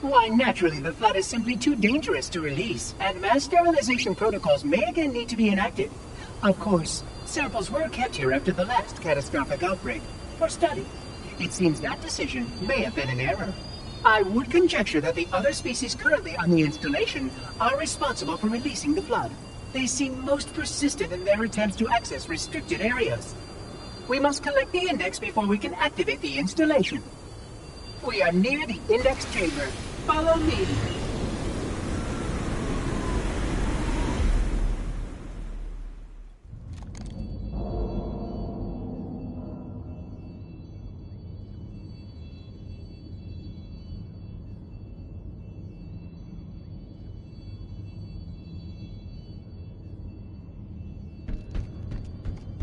Why, naturally, the flood is simply too dangerous to release, and mass sterilization protocols may again need to be enacted. Of course, samples were kept here after the last catastrophic outbreak, for study. It seems that decision may have been an error. I would conjecture that the other species currently on the installation are responsible for releasing the flood. They seem most persistent in their attempts to access restricted areas. We must collect the index before we can activate the installation. We are near the index chamber. Follow me.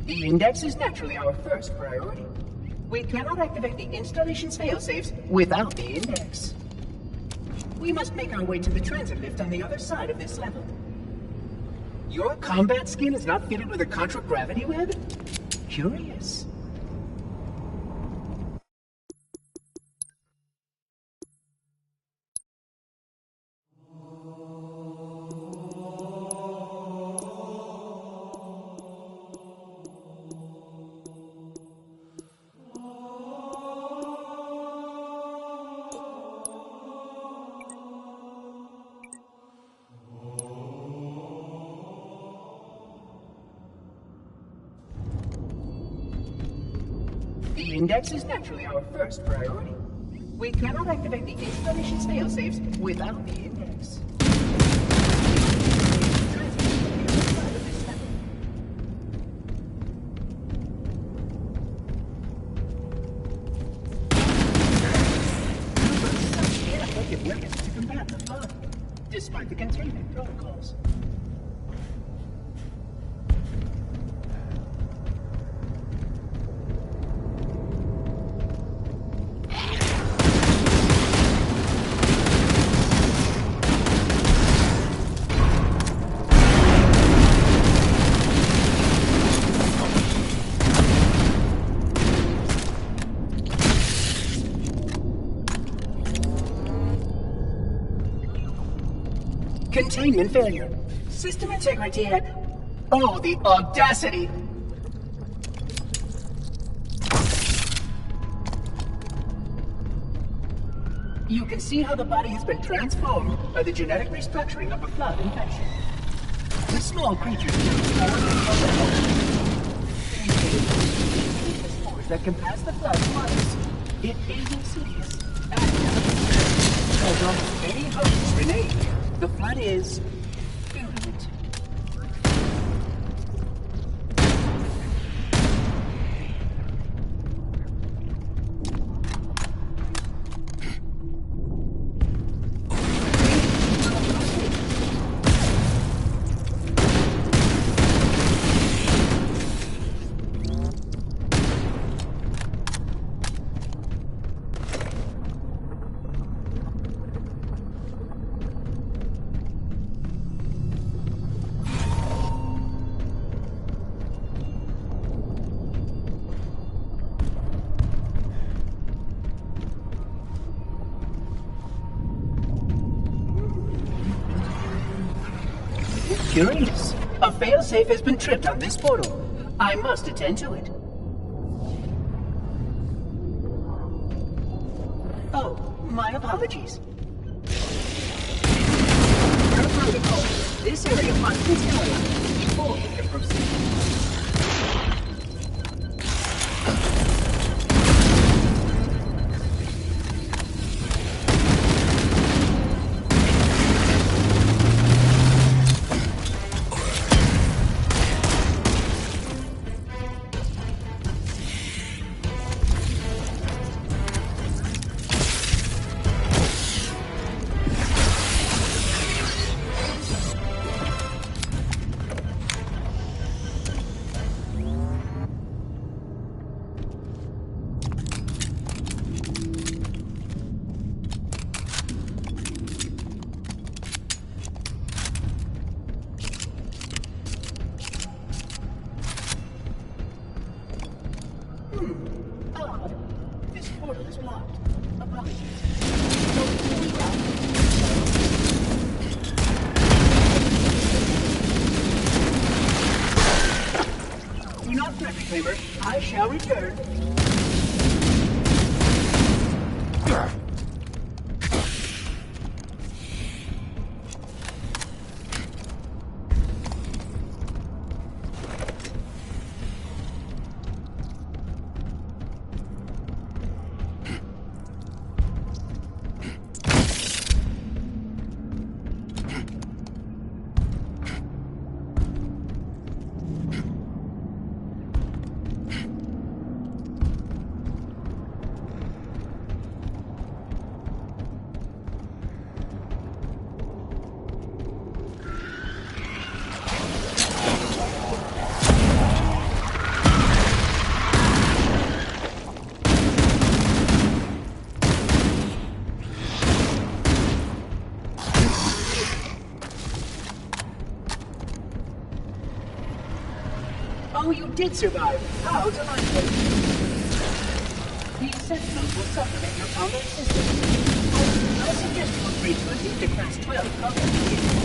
The index is naturally our first priority. We cannot activate the installation's failsafes without the index. We must make our way to the transit lift on the other side of this level. Your combat skin is not fitted with a contragravity web? Curious. The index is naturally our first priority. We cannot activate the installation's failsafes without the index. Such ineffective weapons to combat the flood, despite the containment protocols. Containment failure. System integrity at... Oh, the audacity! You can see how the body has been transformed by the genetic restructuring of a flood infection. The small creatures that can pass the flood floods. It is insidious. As almost any hosts renege, the flood is virulent. Curious. A failsafe has been tripped on this portal. I must attend to it. Oh, my apologies. Per protocol, this area must be sterilized before we can proceed. now return. Oh, you did survive. How delightful. These sentinels will supplement your combat system. I suggest you upgrade to a new Class 12 combat vehicle.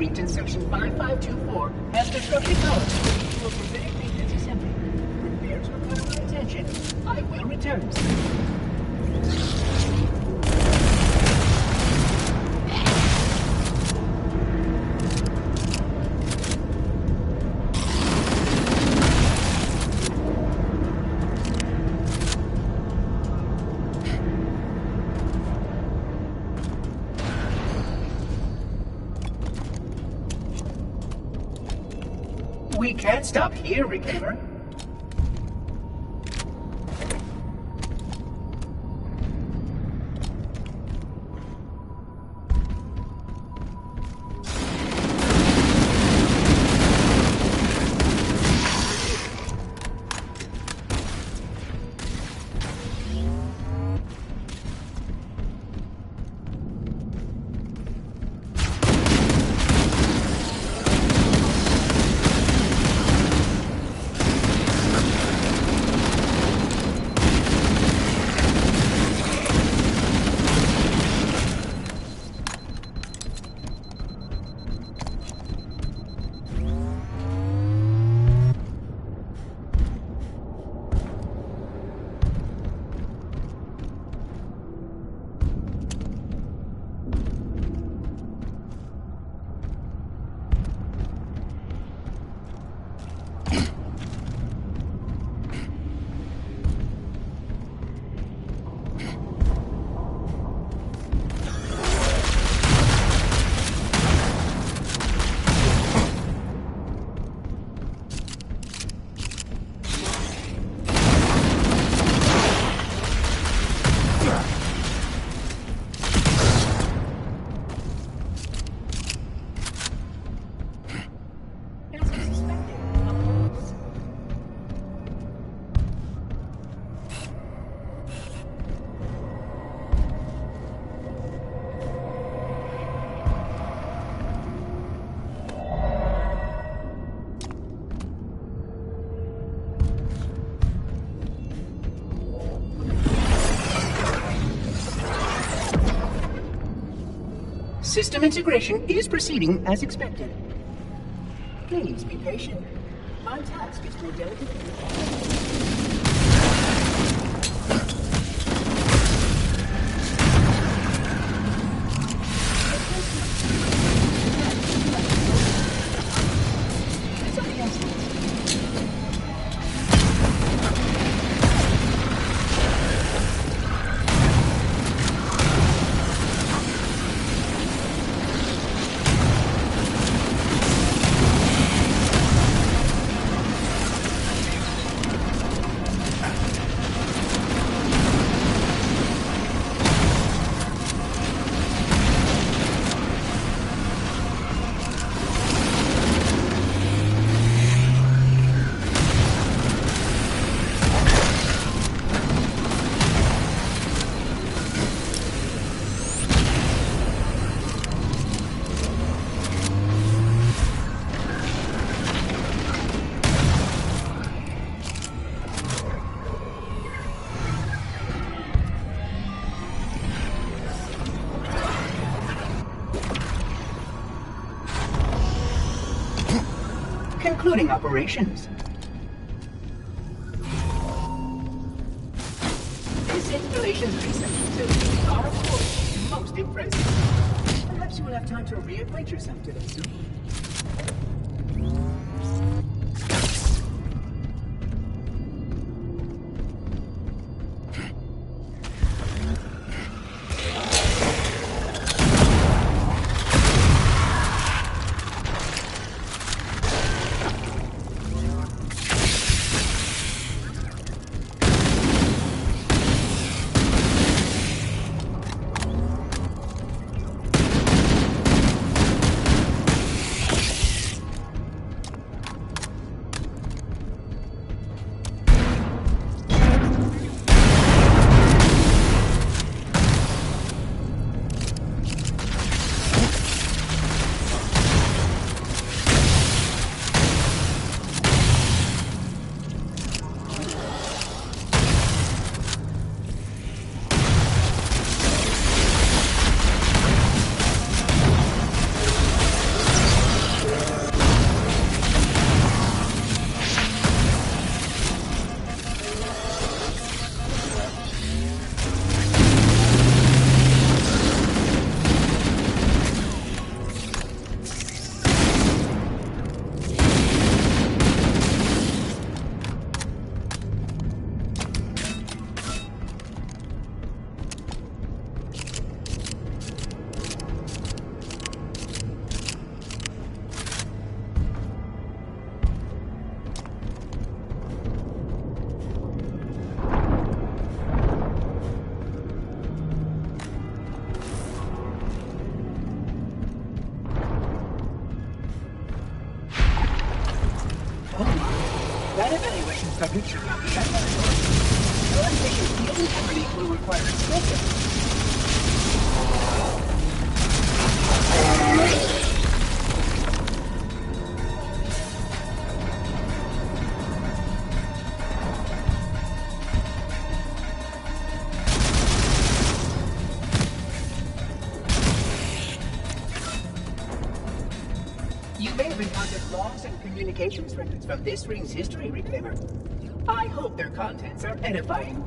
In section 5524 has destructive powers for preventing maintenance assembly. Repairs require my attention. I will return. We can't stop here, Reclaimer. System integration is proceeding as expected. Please be patient. My task is more delicate than including operations. This installation's recent facilities are, of course, most impressive. Perhaps you will have time to reacquaint yourself to them soon. That evaluation subject should not be that much. Your patient's field integrity will require explosive. You may have encountered logs and communications records from this ring's history, Reclaimer. I hope their contents are edifying.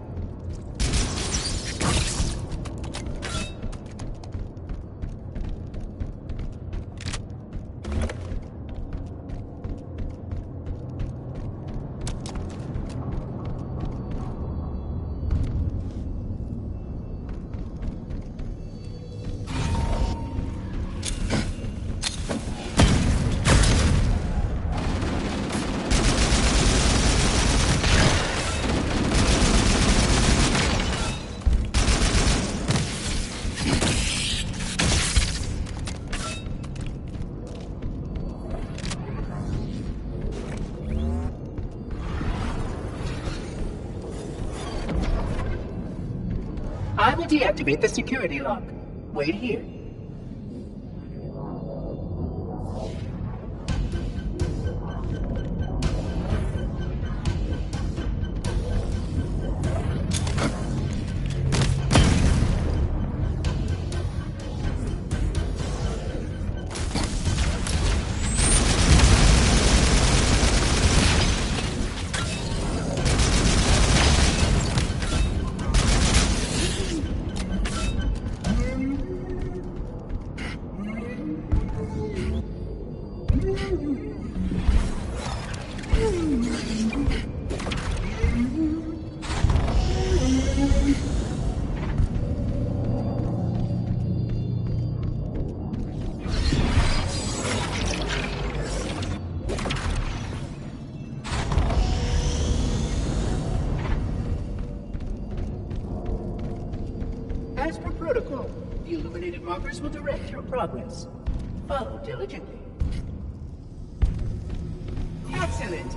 I will deactivate the security lock. Wait here. As per protocol, the illuminated markers will direct your progress. Follow diligently. Excellent!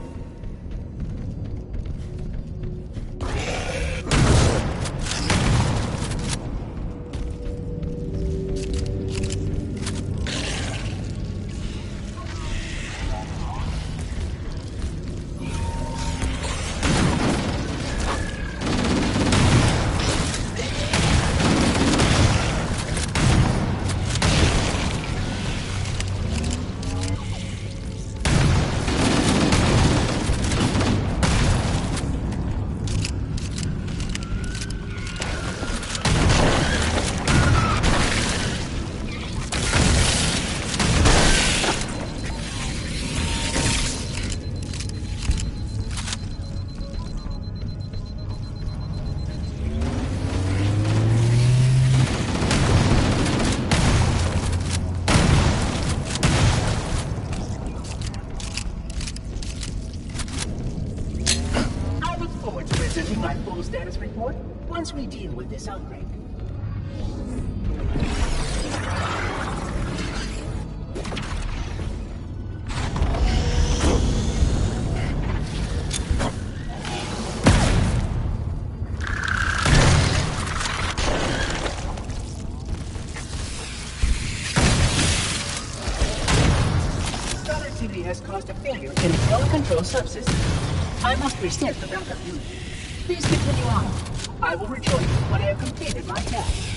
forward to presenting my full status report once we deal with this outbreak. Has caused a failure in the flow control subsystem. I must reset the backup unit. Please continue on. I will rejoin you when I have completed my task.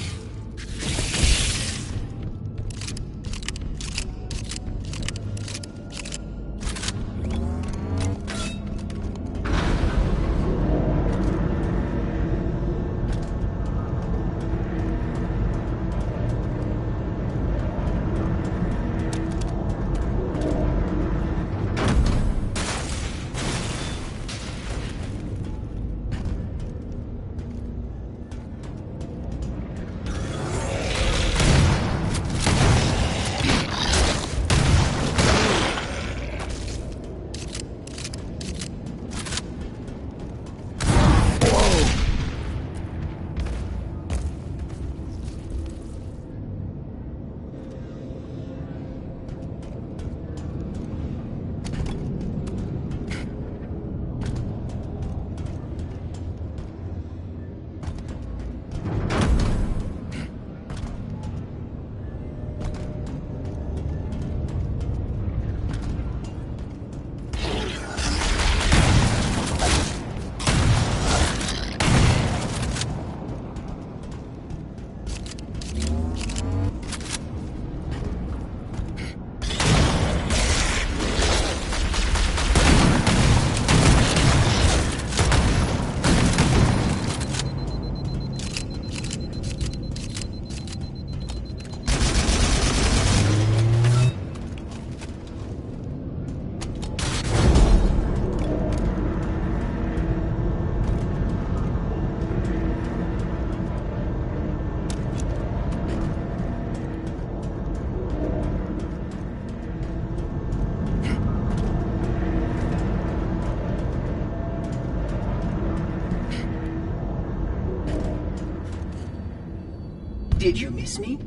Did you miss me?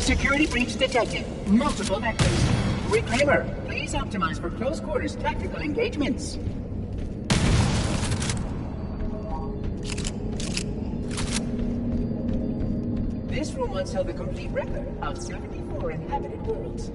Security breach detected. Multiple vectors. Reclaimer, please optimize for close quarters tactical engagements. This room once held a complete record of 74 inhabited worlds.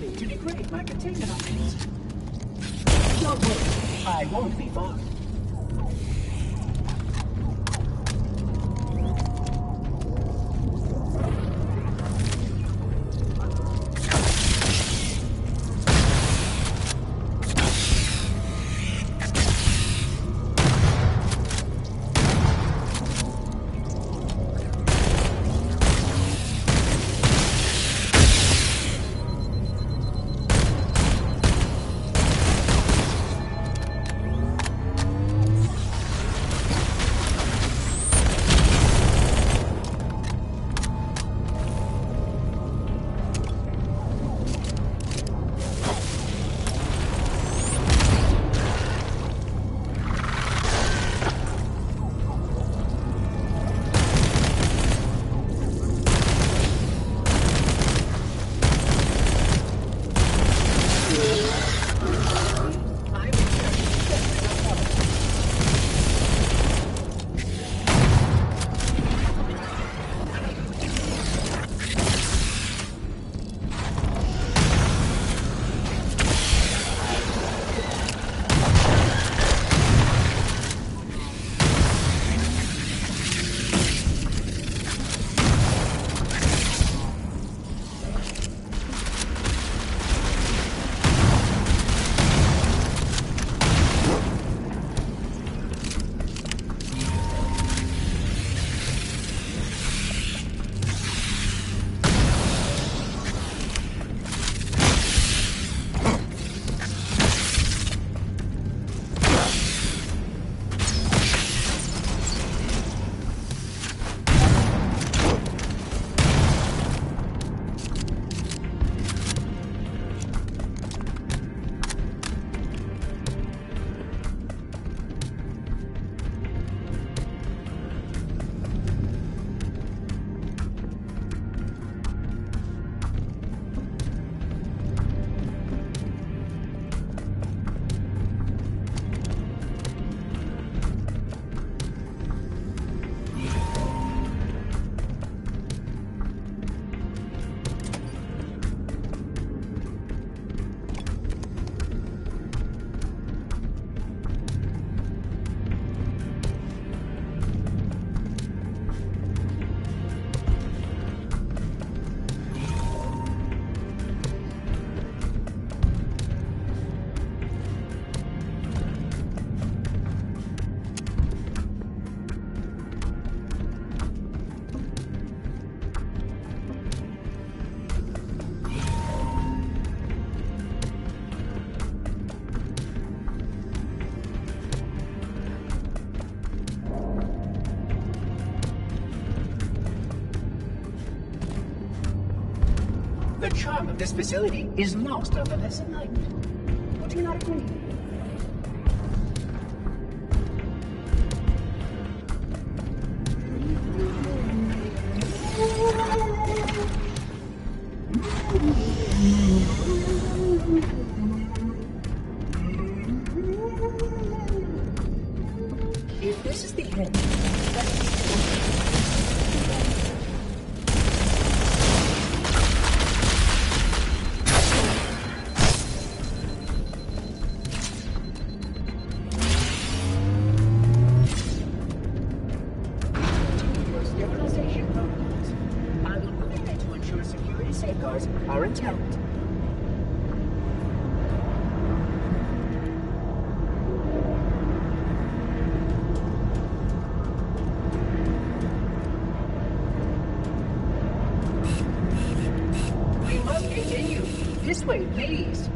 To degrade my containment options. Don't worry, I won't be far. charm of this facility is lost on the less enlightened. Would you not agree? If this is the end, sterilization protocols. I will move it to ensure security safeguards are intact. We must continue. This way, please.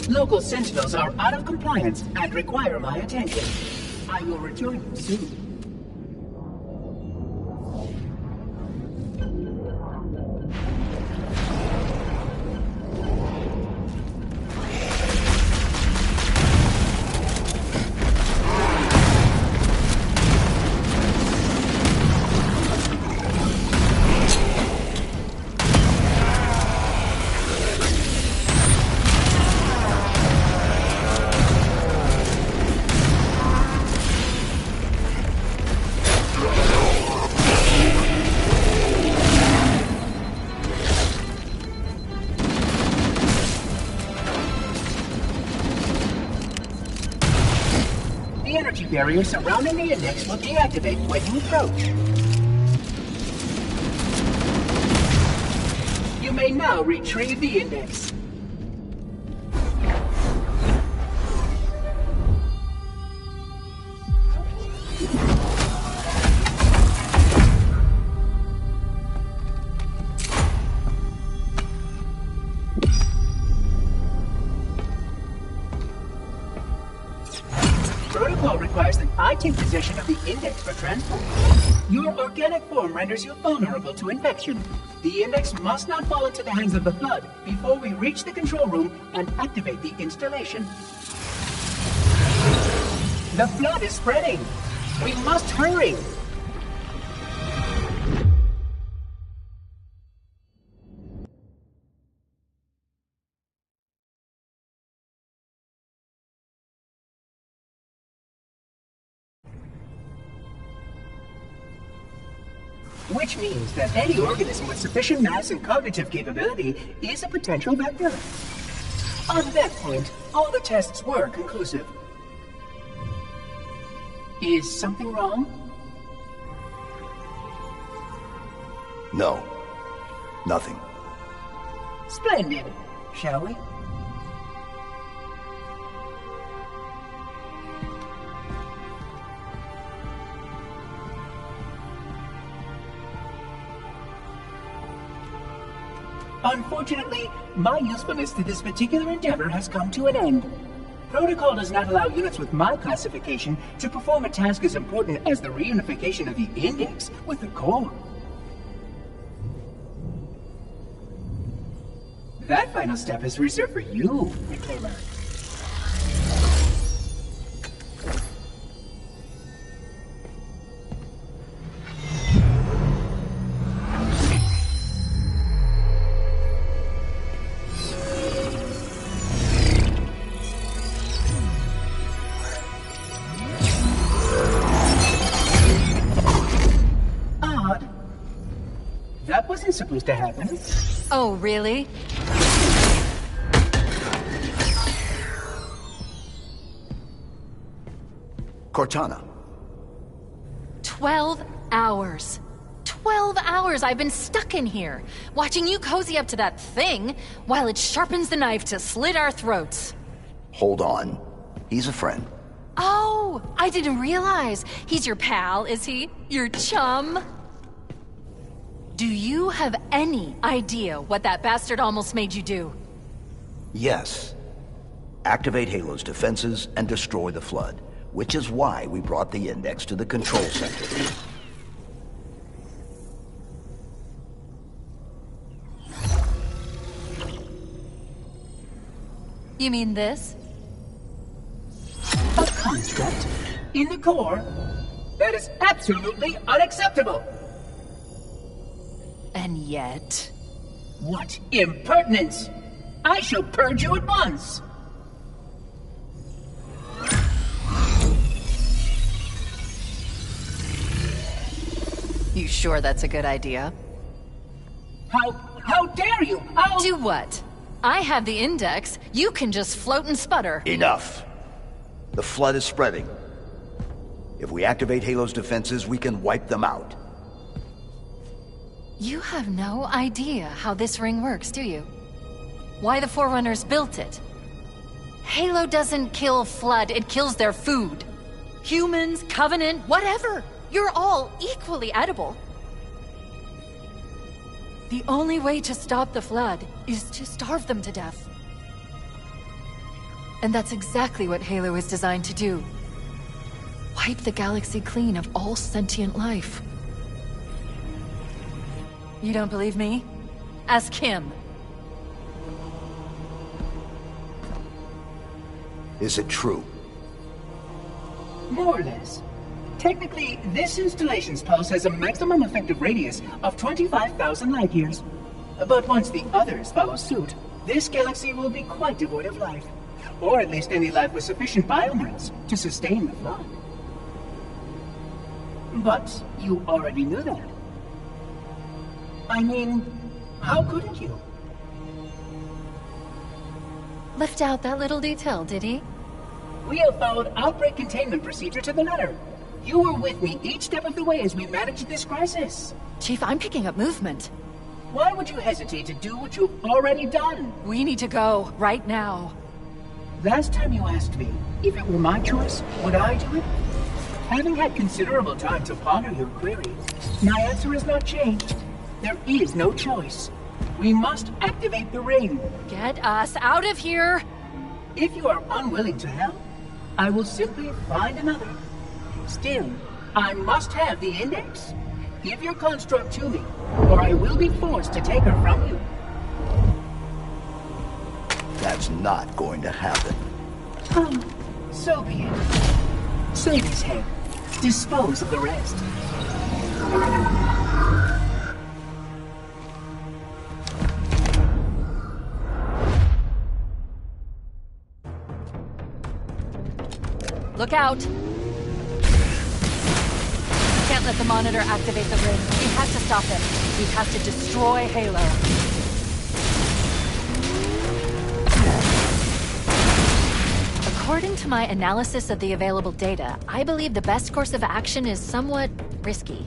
Local sentinels are out of compliance and require my attention. I will rejoin you soon. The energy barrier surrounding the index will deactivate when you approach. You may now retrieve the index. Protocol requires that I take possession of the index for transport. Your organic form renders you vulnerable to infection. The index must not fall into the hands of the Flood before we reach the control room and activate the installation. The Flood is spreading. We must hurry. Which means that any organism with sufficient mass and cognitive capability is a potential vector. On that point, all the tests were conclusive. Is something wrong? No. Nothing. Splendid. Shall we? Unfortunately, my usefulness to this particular endeavor has come to an end. Protocol does not allow units with my classification to perform a task as important as the reunification of the Index with the core. That final step is reserved for you, Reclaimer. That wasn't supposed to happen. Oh, really? Cortana. 12 hours. 12 hours I've been stuck in here, watching you cozy up to that thing while it sharpens the knife to slit our throats. Hold on. He's a friend. Oh, I didn't realize. He's your pal, is he? Your chum? Do you have any idea what that bastard almost made you do? Yes. Activate Halo's defenses and destroy the Flood, which is why we brought the Index to the control center. You mean this? A construct in the core? That is absolutely unacceptable! And yet... What impertinence! I shall purge you at once! You sure that's a good idea? How dare you! Do what? I have the Index. You can just float and sputter. Enough. The Flood is spreading. If we activate Halo's defenses, we can wipe them out. You have no idea how this ring works, do you? Why the Forerunners built it? Halo doesn't kill Flood, it kills their food. Humans, Covenant, whatever. You're all equally edible. The only way to stop the Flood is to starve them to death. And that's exactly what Halo is designed to do. Wipe the galaxy clean of all sentient life. You don't believe me? Ask him. Is it true? More or less. Technically, this installation's pulse has a maximum effective radius of 25,000 light years. But once the others follow suit, this galaxy will be quite devoid of life. Or at least any life with sufficient biomass to sustain the Flood. But you already knew that. I mean, how couldn't you? Left out that little detail, did he? We have followed outbreak containment procedure to the letter. You were with me each step of the way as we managed this crisis. Chief, I'm picking up movement. Why would you hesitate to do what you've already done? We need to go, right now. Last time you asked me if it were my choice, would I do it? Having had considerable time to ponder your query, my answer has not changed. There is no choice. We must activate the ring. Get us out of here! If you are unwilling to help, I will simply find another. Still, I must have the Index. Give your construct to me, or I will be forced to take her from you. That's not going to happen. So be it. Save his head. Dispose of the rest. Look out! Can't let the Monitor activate the ring. We have to stop him. We have to destroy Halo. According to my analysis of the available data, I believe the best course of action is somewhat risky.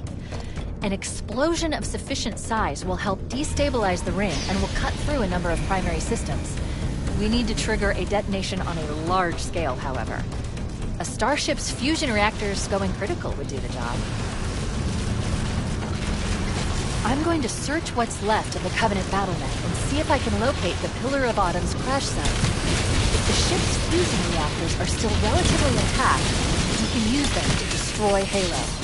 An explosion of sufficient size will help destabilize the ring and will cut through a number of primary systems. We need to trigger a detonation on a large scale, however. A starship's fusion reactors going critical would do the job. I'm going to search what's left of the Covenant battlement and see if I can locate the Pillar of Autumn's crash site. If the ship's fusion reactors are still relatively intact, we can use them to destroy Halo.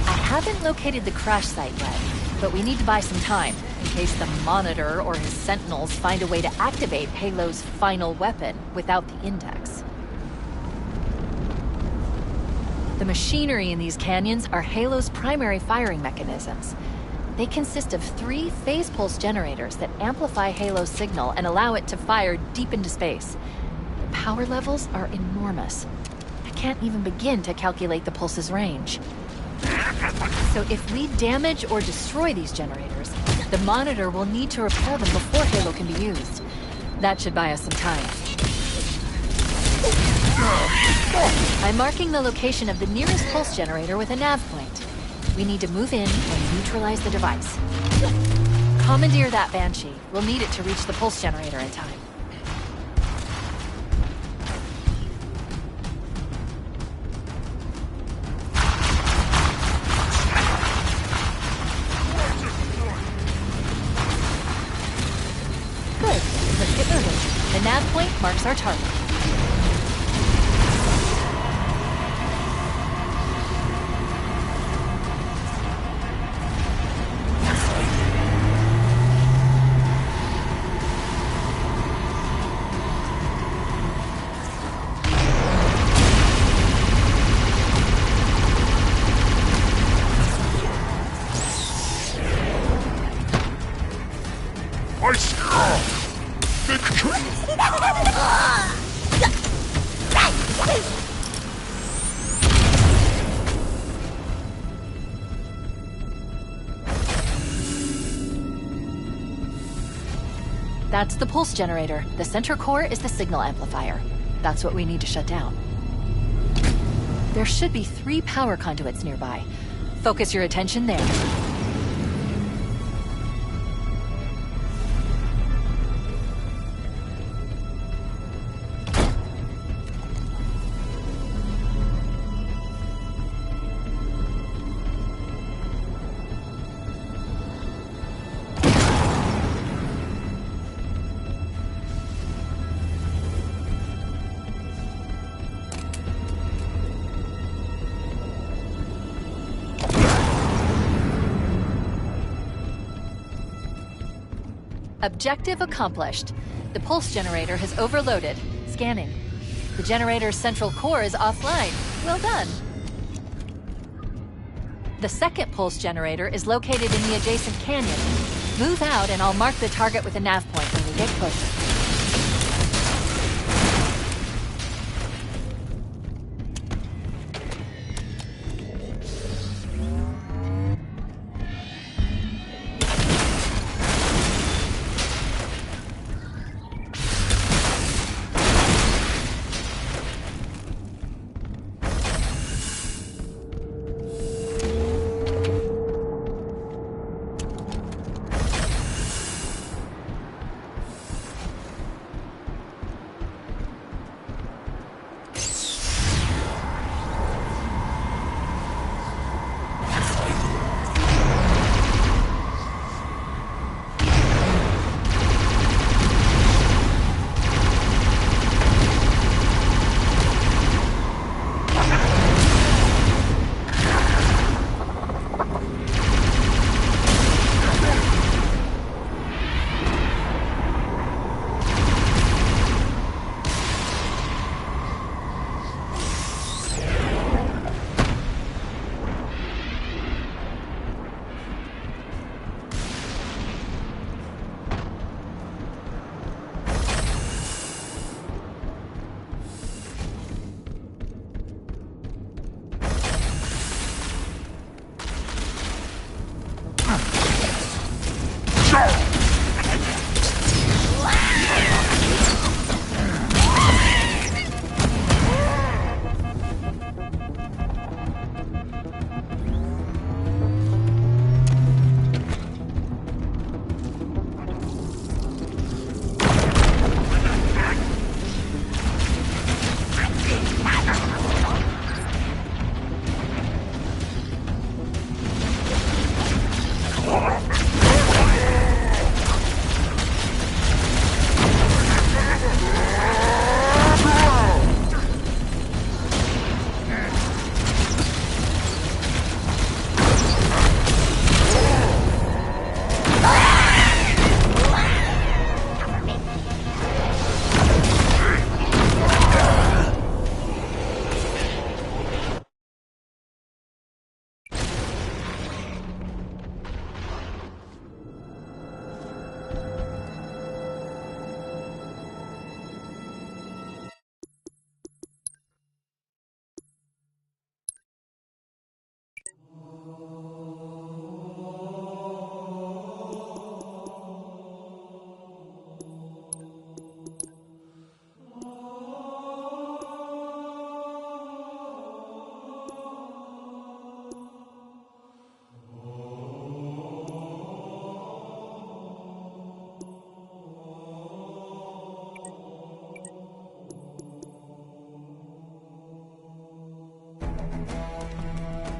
I haven't located the crash site yet, but we need to buy some time in case the Monitor or his Sentinels find a way to activate Halo's final weapon without the Index. The machinery in these canyons are Halo's primary firing mechanisms. They consist of 3 phase pulse generators that amplify Halo's signal and allow it to fire deep into space. The power levels are enormous. I can't even begin to calculate the pulse's range. So if we damage or destroy these generators, the Monitor will need to repair them before Halo can be used. That should buy us some time. I'm marking the location of the nearest pulse generator with a nav point. We need to move in and neutralize the device. Commandeer that Banshee. We'll need it to reach the pulse generator in time. Let's get moving. The nav point marks our target. That's the pulse generator. The center core is the signal amplifier. That's what we need to shut down. There should be 3 power conduits nearby. Focus your attention there. Objective accomplished. The pulse generator has overloaded. Scanning. The generator's central core is offline. Well done. The second pulse generator is located in the adjacent canyon. Move out and I'll mark the target with a nav point when we get closer.